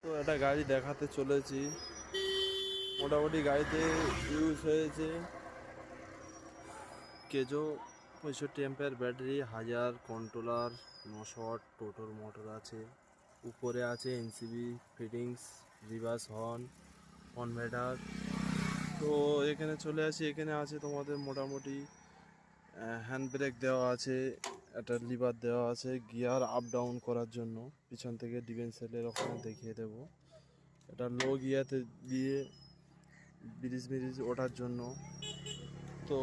তো একটা গাড়ি দেখাতে চলেছি। মোটামুটি গাড়িতে ইউজ হয়েছে কেজো 65 ব্যাটারি, 1000 কন্ট্রোলার, 900 ওয়াট টোটোর মোটর আছে। উপরে আছে NCB fittings, reverse horn, converter. তো এখানে চলে আসি, এখানে আছে তোমাদের মোটামুটি হ্যান্ড ব্রেক দেওয়া আছে, একটা লিভার দেওয়া আছে গিয়ার আপ ডাউন করার জন্য। পিছন থেকে ডিফেন্সেলের ওখানে দেখিয়ে দেবো। এটা লো গিয়াতে দিয়ে ব্রিজ ওঠার জন্য। তো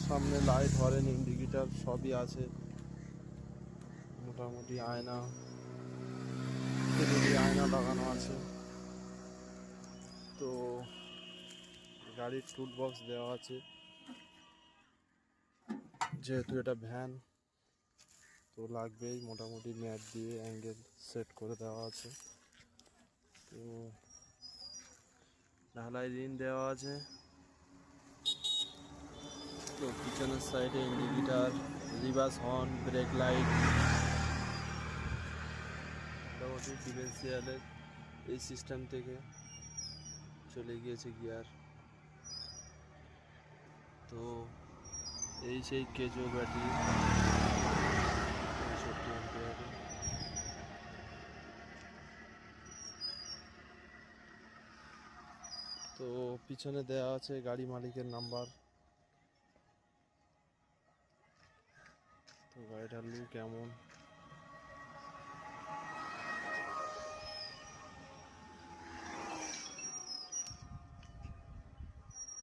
সামনে লাইট, হরেন, ইন্ডিকেটার সবই আছে। মোটামুটি আয়না, আয়না লাগানো আছে। তো গাড়ির টুল বক্স দেওয়া আছে, যেহেতু এটা ভ্যান তো লাগবেই। মোটামুটি ম্যাট দিয়ে অ্যাঙ্গেল সেট করে দেওয়া আছে। তো ঢালাই রিন দেওয়া আছে। তো পিছনের সাইডে indicator, reverse horn, brake light, মোটামুটি ডিফারেন্সিয়ালের এই সিস্টেম থেকে চলে গিয়েছে গিয়ার। তো এই সেই কেজো ব্যাটারি 65 অ্যাম্পিয়ারের। তো পিছনে দেওয়া আছে গাড়ি মালিকের নাম্বার। তো গাড়িটার লুক কেমন